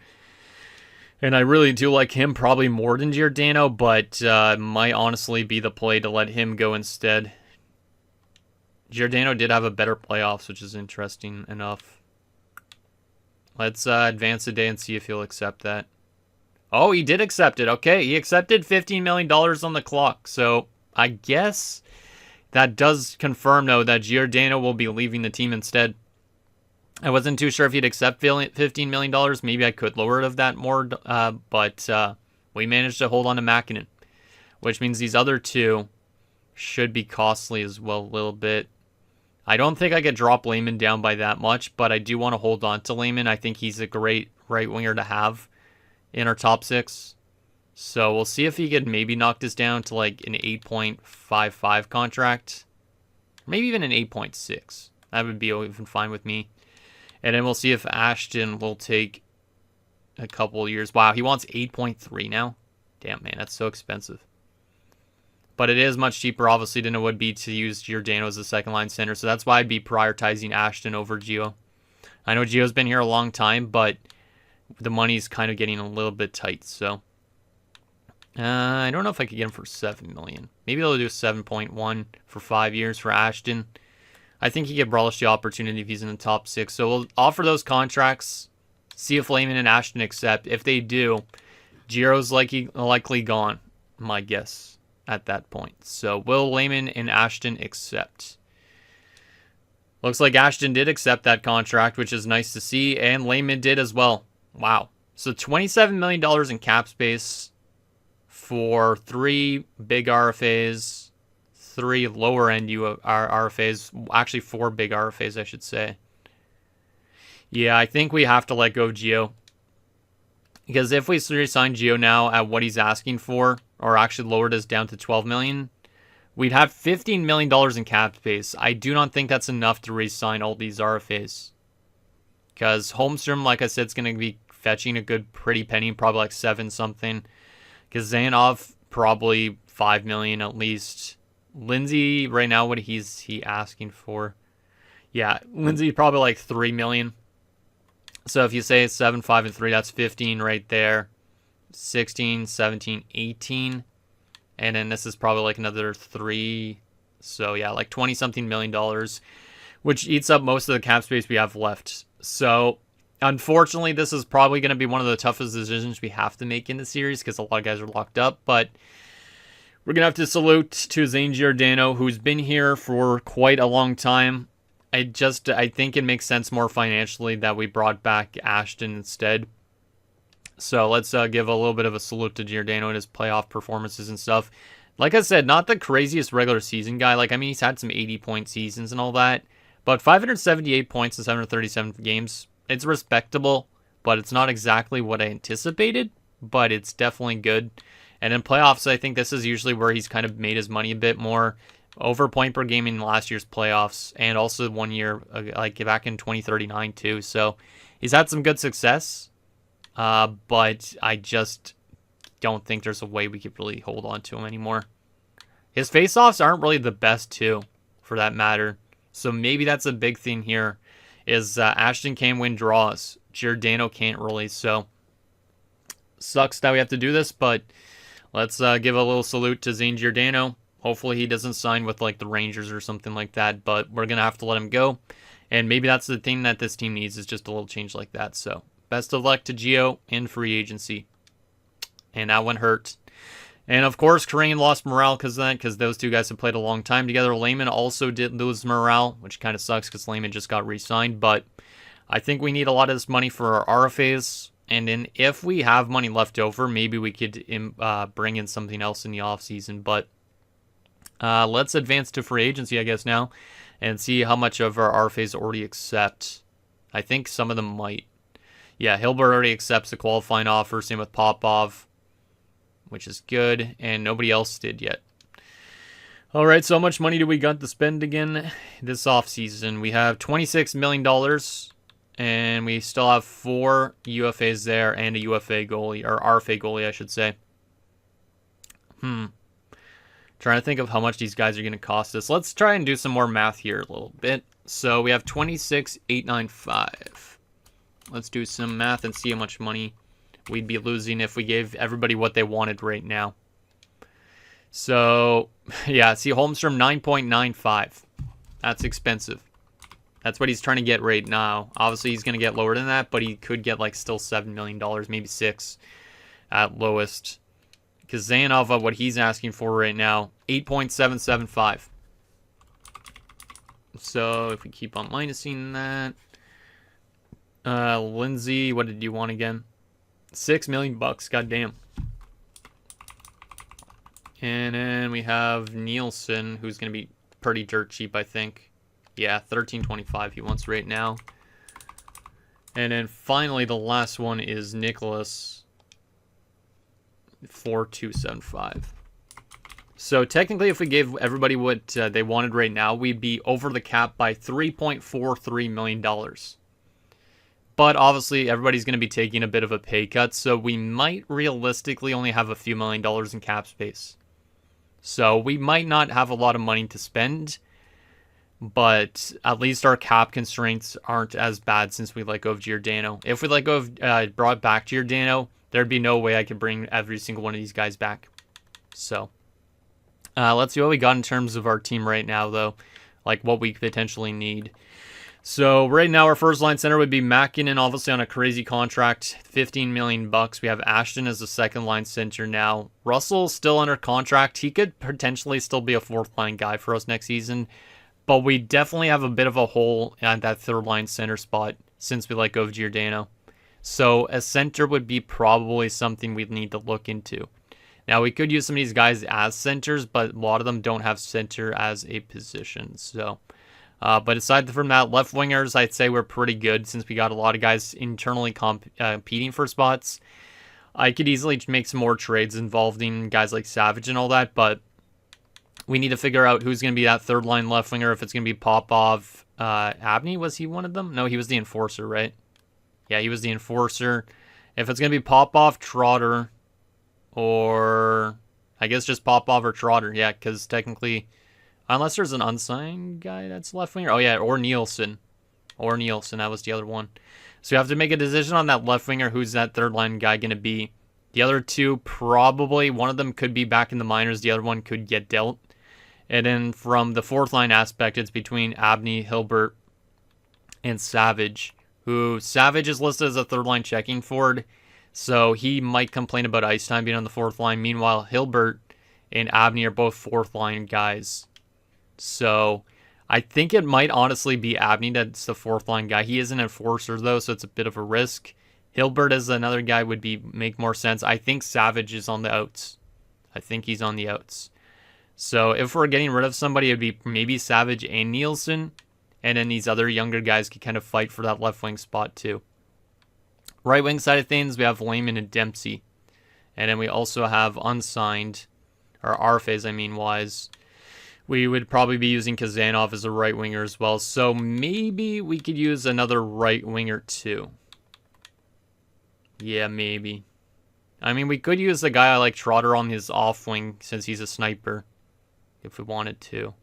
Speaker 1: And I really do like him probably more than Giordano, but might honestly be the play to let him go instead. Giordano did have a better playoffs, which is interesting enough. Let's advance a day and see if he'll accept that. Oh, he did accept it. Okay, he accepted $15 million on the clock. So I guess that does confirm, though, that Giordano will be leaving the team instead. I wasn't too sure if he'd accept $15 million. Maybe I could lower it of that more, but we managed to hold on to Mäkinen, which means these other two should be costly as well a little bit. I don't think I could drop Lehman down by that much, but I do want to hold on to Lehman. I think he's a great right winger to have in our top 6. So we'll see if he could maybe knock this down to like an 8.55 contract. Maybe even an 8.6. That would be even fine with me. And then we'll see if Ashton will take a couple years. Wow, he wants 8.3 now. Damn, man, that's so expensive. But it is much cheaper, obviously, than it would be to use Giordano as a second-line center. So that's why I'd be prioritizing Ashton over Gio. I know Gio's been here a long time, but the money's kind of getting a little bit tight. So I don't know if I could get him for $7 million. Maybe they'll do 7.1 for 5 years for Ashton. I think he could relish the opportunity if he's in the top 6. So we'll offer those contracts, see if Lehman and Ashton accept. If they do, Giro's likely gone, my guess, at that point. So will Lehman and Ashton accept? Looks like Ashton did accept that contract, which is nice to see, and Lehman did as well. Wow. So $27 million in cap space for 3 big RFAs, 3 lower end RFAs, actually 4 big RFAs, I should say. Yeah, I think we have to let go of Gio. Because if we resign Gio now at what he's asking for, or actually lowered us down to $12 million, we'd have $15 million in cap space. I do not think that's enough to re-sign all these RFAs. Because Holmstrom, like I said, is going to be fetching a good pretty penny, probably like 7 something. Kazanov, probably $5 million at least. Lindsay, right now, what he asking for? Yeah, Lindsay probably like $3 million. So if you say it's 7, 5, and 3, that's 15 right there. 16, 17, 18. And then this is probably like another 3. So yeah, like 20-something million, which eats up most of the cap space we have left. So unfortunately, this is probably going to be one of the toughest decisions we have to make in the series because a lot of guys are locked up. But we're going to have to salute to Zane Giordano, who's been here for quite a long time. I think it makes sense more financially that we brought back Ashton instead. So let's give a little bit of a salute to Giordano and his playoff performances and stuff. Like I said, not the craziest regular season guy. Like, I mean, he's had some 80-point seasons and all that. But 578 points in 737 games, it's respectable. But it's not exactly what I anticipated. But it's definitely good. And in playoffs, I think this is usually where he's kind of made his money a bit more. Over point per game in last year's playoffs. And also 1 year, like back in 2039 too. So he's had some good success. But I just don't think there's a way we could really hold on to him anymore. His faceoffs aren't really the best too, for that matter. So maybe that's a big thing here, is Ashton can win draws. Giordano can't really, so sucks that we have to do this, but let's give a little salute to Zane Giordano. Hopefully he doesn't sign with like the Rangers or something like that, but we're going to have to let him go. And maybe that's the thing that this team needs, is just a little change like that. So best of luck to Gio in free agency. And that one hurt. And of course, Karain lost morale because of that, because those two guys have played a long time together. Lehman also did lose morale, which kind of sucks because Lehman just got re-signed. But I think we need a lot of this money for our RFAs. And then if we have money left over, maybe we could bring in something else in the offseason. But let's advance to free agency, I guess, now, and see how much of our RFAs already accept. I think some of them might. Yeah, Hilbert already accepts the qualifying offer. Same with Popov, which is good. And nobody else did yet. All right, so how much money do we got to spend again this offseason? We have $26 million. And we still have 4 UFAs there and a UFA goalie, or RFA goalie, I should say. Trying to think of how much these guys are going to cost us. Let's try and do some more math here a little bit. So we have 26,895. Let's do some math and see how much money we'd be losing if we gave everybody what they wanted right now. So, yeah, see, Holmstrom 9.95. That's expensive. That's what he's trying to get right now. Obviously, he's going to get lower than that, but he could get like still $7 million, maybe 6 at lowest. Because Zanov, what he's asking for right now, 8.775. So if we keep on minusing that, Lindsay, what did you want again? $6 million bucks, goddamn. And then we have Nielsen, who's going to be pretty dirt cheap, I think. Yeah, $13.25 he wants right now. And then finally, the last one is Nicholas, $4,275. So technically, if we gave everybody what they wanted right now, we'd be over the cap by $3.43 million. But obviously, everybody's going to be taking a bit of a pay cut, so we might realistically only have a few $1,000,000 in cap space. So we might not have a lot of money to spend, but at least our cap constraints aren't as bad since we let go of Giordano. If we let go of brought back Giordano, there'd be no way I could bring every single one of these guys back. So let's see what we got in terms of our team right now, though, like what we potentially need. So right now our first line center would be Mackinnon, obviously on a crazy contract, $15 million bucks. We have Ashton as the second line center now. Russell's still under contract. He could potentially still be a fourth line guy for us next season, but we definitely have a bit of a hole at that third line center spot since we let go of Giordano. So a center would be probably something we'd need to look into. Now we could use some of these guys as centers, but a lot of them don't have center as a position. So. But aside from that, left wingers, I'd say we're pretty good since we got a lot of guys internally competing for spots. I could easily make some more trades involving guys like Savage and all that, but we need to figure out who's going to be that third line left winger. If it's going to be Popov, Abney, was he one of them? No, he was the enforcer, right? Yeah, he was the enforcer. If it's going to be Popov, Trotter, or I guess just Popov or Trotter, yeah, because technically... Unless there's an unsigned guy that's left winger. Oh, yeah, or Nielsen. Or Nielsen, that was the other one. So you have to make a decision on that left winger. Who's that third line guy going to be? The other two, probably, one of them could be back in the minors. The other one could get dealt. And then from the fourth line aspect, it's between Abney, Hilbert, and Savage. Who Savage is listed as a third line checking forward. So he might complain about ice time being on the fourth line. Meanwhile, Hilbert and Abney are both fourth line guys. So I think it might honestly be Abney that's the fourth line guy. He is an enforcer though, so it's a bit of a risk. Hilbert as another guy would make more sense. I think Savage is on the outs. I think he's on the outs. So if we're getting rid of somebody, it'd be maybe Savage and Nielsen, and then these other younger guys could kind of fight for that left wing spot too. Right wing side of things, we have Lehman and Dempsey, and then we also have unsigned, or RFAs wise. We would probably be using Kazanov as a right winger as well. So maybe we could use another right winger too. Yeah, maybe. I mean, we could use a guy like Trotter on his off wing since he's a sniper. If we wanted to.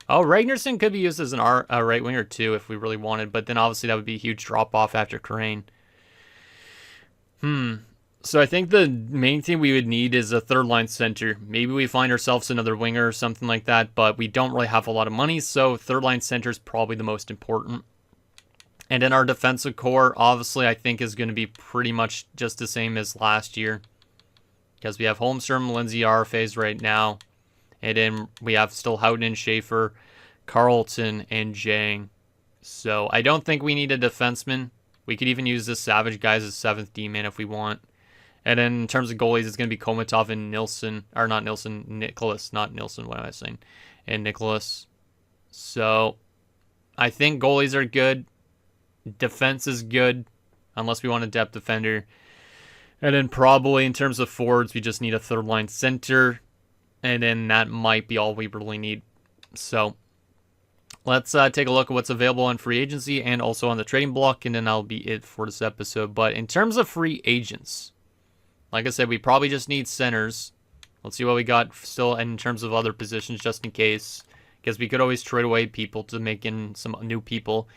Speaker 1: Oh, Ragnarsson could be used as a right winger too if we really wanted. But then obviously that would be a huge drop off after Crane. So I think the main thing we would need is a third line center. Maybe we find ourselves another winger or something like that, but we don't really have a lot of money, so third line center is probably the most important. And in our defensive core, obviously I think is going to be pretty much just the same as last year. Because we have Holmstrom, Lindsay, RFAs right now. And then we have still Houghton, Schaefer, Carlton, and Jang. So I don't think we need a defenseman. We could even use this Savage guy as a 7th D-man if we want. And then in terms of goalies, it's going to be Komatov and Nilsson. Or not Nilsson, Nicholas. Not Nilsson, what am I saying? And Nicholas. So I think goalies are good. Defense is good. Unless we want a depth defender. And then probably in terms of forwards, we just need a third line center. And then that might be all we really need. So let's take a look at what's available on free agency and also on the trading block. And then that'll be it for this episode. But in terms of free agents, like I said, we probably just need centers. Let's see what we got still in terms of other positions just in case. Because we could always trade away people to make in some new people.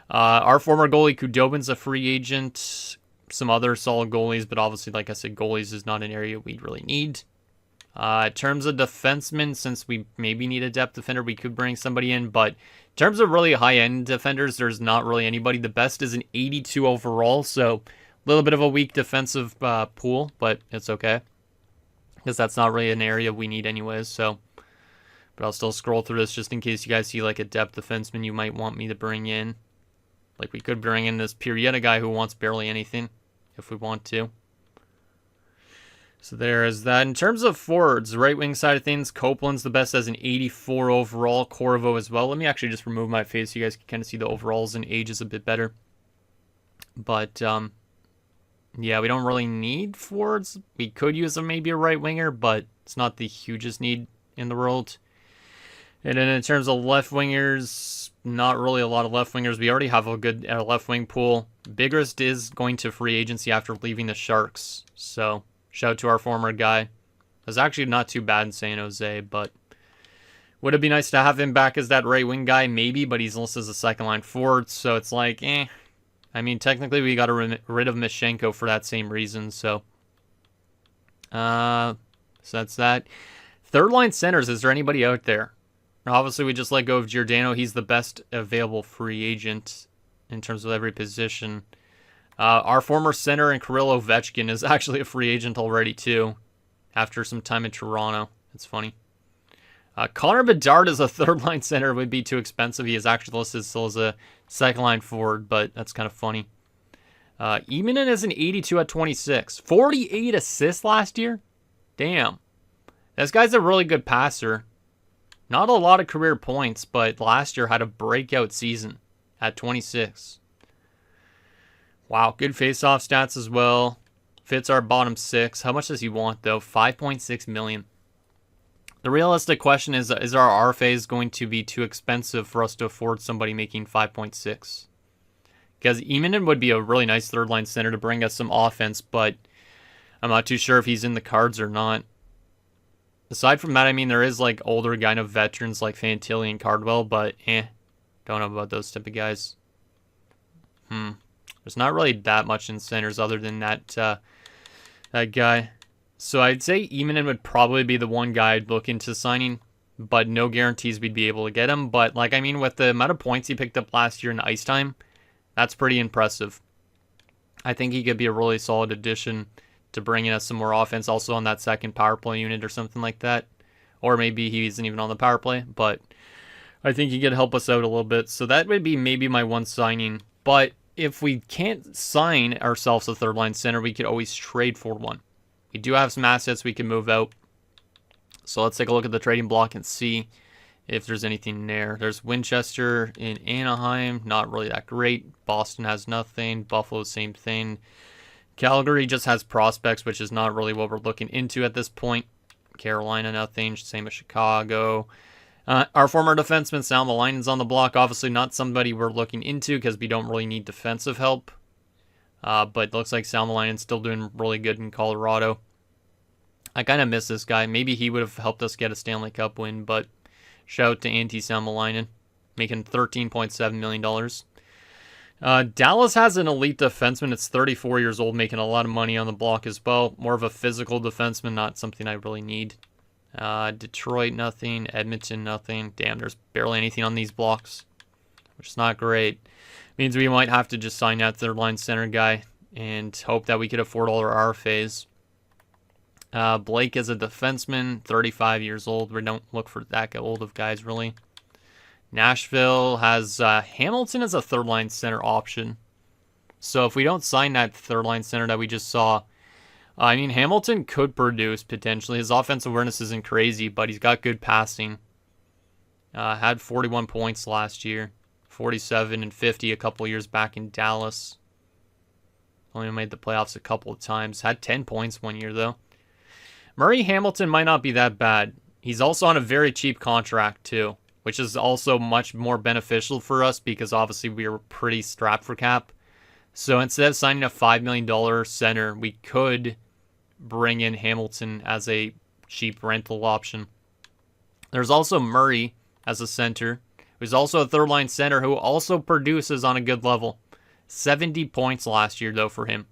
Speaker 1: Our former goalie Kudobin's a free agent. Some other solid goalies, but obviously, like I said, goalies is not an area we really need. In terms of defensemen, since we maybe need a depth defender, we could bring somebody in. But in terms of really high-end defenders, there's not really anybody. The best is an 82 overall, so a little bit of a weak defensive pool, but it's okay. Because that's not really an area we need anyways, so. But I'll still scroll through this just in case you guys see like a depth defenseman you might want me to bring in. Like, we could bring in this Pirieta guy who wants barely anything if we want to. So there is that. In terms of forwards, right wing side of things, Copeland's the best as an 84 overall. Corvo as well. Let me actually just remove my face so you guys can kind of see the overalls and ages a bit better. But, yeah, we don't really need forwards. We could use maybe a right winger, but it's not the hugest need in the world. And then in terms of left wingers, not really a lot of left wingers. We already have a good left wing pool. Biggest is going to free agency after leaving the Sharks. So, shout out to our former guy. It was actually not too bad in San Jose, but would it be nice to have him back as that right wing guy? Maybe, but he's listed as a second line forward, so it's like, I mean, technically we got rid of Mishenko for that same reason, so that's that. Third line centers, is there anybody out there? Obviously, we just let go of Giordano. He's the best available free agent in terms of every position. Our former center and Kirill Ovechkin is actually a free agent already, too, after some time in Toronto. It's funny. Connor Bedard as a third-line center would be too expensive. He is actually listed still as a second-line forward, but that's kind of funny. Emanen is an 82 at 26. 48 assists last year? Damn. This guy's a really good passer. Not a lot of career points, but last year had a breakout season at 26. Wow, good face-off stats as well. Fits our bottom six. How much does he want, though? $5.6 million. The realistic question is our RFAs going to be too expensive for us to afford somebody making 5.6? Because Emanen would be a really nice third-line center to bring us some offense, but I'm not too sure if he's in the cards or not. Aside from that, I mean, there is like older kind of veterans like Fantilli and Cardwell, but don't know about those type of guys. There's not really that much in centers other than that guy. So I'd say Emanen would probably be the one guy I'd look into signing, but no guarantees we'd be able to get him. But like, I mean, with the amount of points he picked up last year in ice time, that's pretty impressive. I think he could be a really solid addition to bringing us some more offense also on that second power play unit or something like that. Or maybe he isn't even on the power play, but I think he could help us out a little bit. So that would be maybe my one signing. But if we can't sign ourselves a third line center, we could always trade for one. We do have some assets we can move out. So let's take a look at the trading block and see if there's anything there. There's Winchester in Anaheim, not really that great. Boston has nothing. Buffalo, same thing. Calgary just has prospects, which is not really what we're looking into at this point. Carolina, nothing. Same as Chicago. Our former defenseman, Sal Malainen's on the block. Obviously not somebody we're looking into because we don't really need defensive help. But looks like Sal Malainen's still doing really good in Colorado. I kind of miss this guy. Maybe he would have helped us get a Stanley Cup win, but shout out to Antti Salmelainen, making $13.7 million. Dallas has an elite defenseman. It's 34 years old, making a lot of money on the block as well. More of a physical defenseman, not something I really need. Detroit, nothing. Edmonton, nothing. Damn, there's barely anything on these blocks, which is not great. Means we might have to just sign that third line center guy and hope that we could afford all our RFAs. Blake is a defenseman, 35 years old. We don't look for that old of guys, really. Nashville has Hamilton as a third-line center option. So if we don't sign that third-line center that we just saw, I mean, Hamilton could produce, potentially. His offensive awareness isn't crazy, but he's got good passing. Had 41 points last year. 47 and 50 a couple years back in Dallas. Only made the playoffs a couple of times. Had 10 points one year, though. Murray Hamilton might not be that bad. He's also on a very cheap contract, too, which is also much more beneficial for us because obviously we are pretty strapped for cap. So instead of signing a $5 million center, we could bring in Hamilton as a cheap rental option. There's also Murray as a center, who's also a third-line center who also produces on a good level. 70 points last year, though, for him.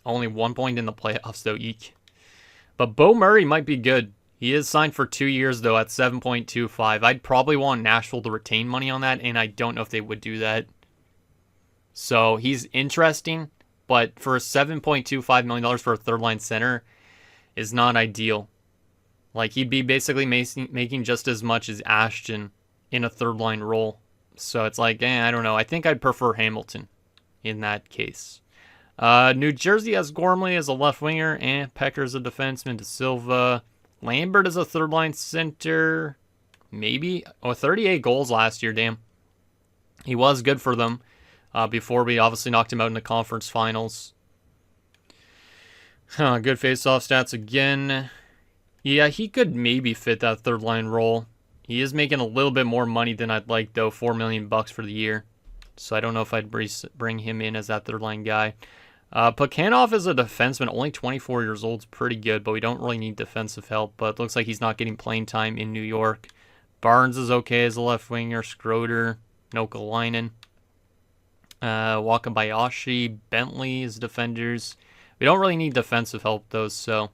Speaker 1: Only 1 point in the playoffs, though, eek. But Bo Murray might be good. He is signed for 2 years, though, at 7.25. I'd probably want Nashville to retain money on that, and I don't know if they would do that. So he's interesting, but for $7.25 million for a third-line center is not ideal. Like, he'd be basically making just as much as Ashton in a third-line role. So it's like, I don't know. I think I'd prefer Hamilton in that case. New Jersey has Gormley as a left winger, Pecker as a defenseman, De Silva. Lambert as a third line center. Maybe. 38 goals last year, damn. He was good for them before we obviously knocked him out in the conference finals. Good face-off stats again. Yeah, he could maybe fit that third line role. He is making a little bit more money than I'd like, though. $4 million for the year. So I don't know if I'd bring him in as that third line guy. Plekhanov is a defenseman, only 24 years old. It's pretty good, but we don't really need defensive help. But it looks like he's not getting playing time in New York. Barnes is okay as a left winger. Schroeder, Nokalainen. Wakabayashi, Bentley is defenders. We don't really need defensive help, though, so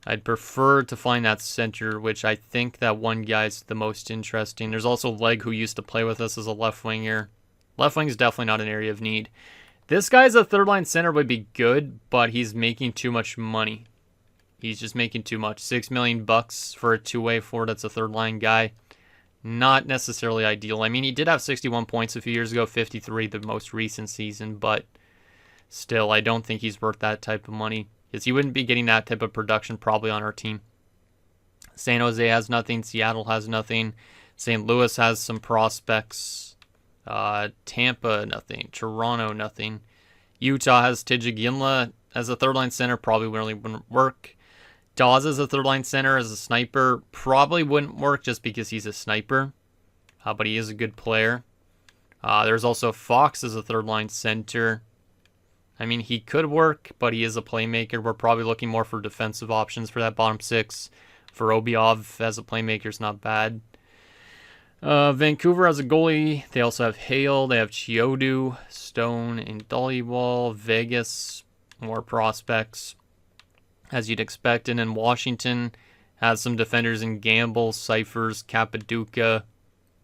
Speaker 1: I'd prefer to find that center, which I think that one guy's the most interesting. There's also Leg, who used to play with us as a left winger. Left wing is definitely not an area of need. This guy's a third line center would be good, but he's making too much money. He's just making too much. $6 million for a two-way forward that's a third line guy. Not necessarily ideal. I mean, he did have 61 points a few years ago, 53 the most recent season, but still, I don't think he's worth that type of money, because he wouldn't be getting that type of production probably on our team. San Jose has nothing. Seattle has nothing. St. Louis has some prospects. Tampa, nothing. Toronto, nothing. Utah has Tijagila as a third-line center. Probably really wouldn't work. Dawes as a third-line center as a sniper. Probably wouldn't work just because he's a sniper. But he is a good player. There's also Fox as a third-line center. I mean, he could work, but he is a playmaker. We're probably looking more for defensive options for that bottom six. For Obiov as a playmaker is not bad. Vancouver has a goalie. They also have Hale. They have Chiodu, Stone, and Dollywall. Vegas, more prospects, as you'd expect. And then Washington has some defenders in Gamble, Cyphers, Capaduca.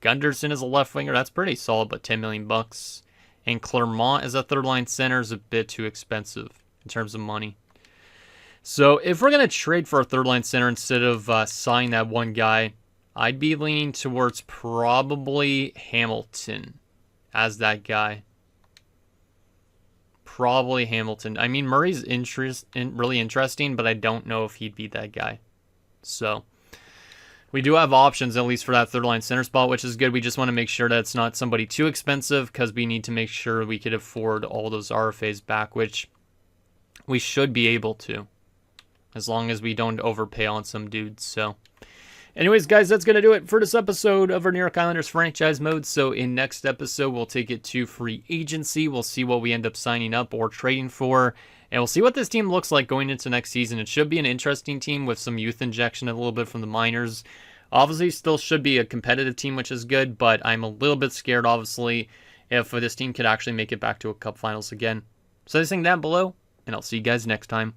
Speaker 1: Gunderson is a left winger. That's pretty solid, but $10 million. And Clermont as a third-line center is a bit too expensive in terms of money. So if we're going to trade for a third-line center instead of sign that one guy, I'd be leaning towards probably Hamilton as that guy. Probably Hamilton. I mean, Murray's really interesting, but I don't know if he'd be that guy. So we do have options, at least for that third-line center spot, which is good. We just want to make sure that it's not somebody too expensive, because we need to make sure we could afford all those RFAs back, which we should be able to, as long as we don't overpay on some dudes. So anyways, guys, that's going to do it for this episode of our New York Islanders franchise mode. So in next episode, we'll take it to free agency. We'll see what we end up signing up or trading for. And we'll see what this team looks like going into next season. It should be an interesting team with some youth injection a little bit from the minors. Obviously, still should be a competitive team, which is good. But I'm a little bit scared, obviously, if this team could actually make it back to a cup finals again. So this thing down below, and I'll see you guys next time.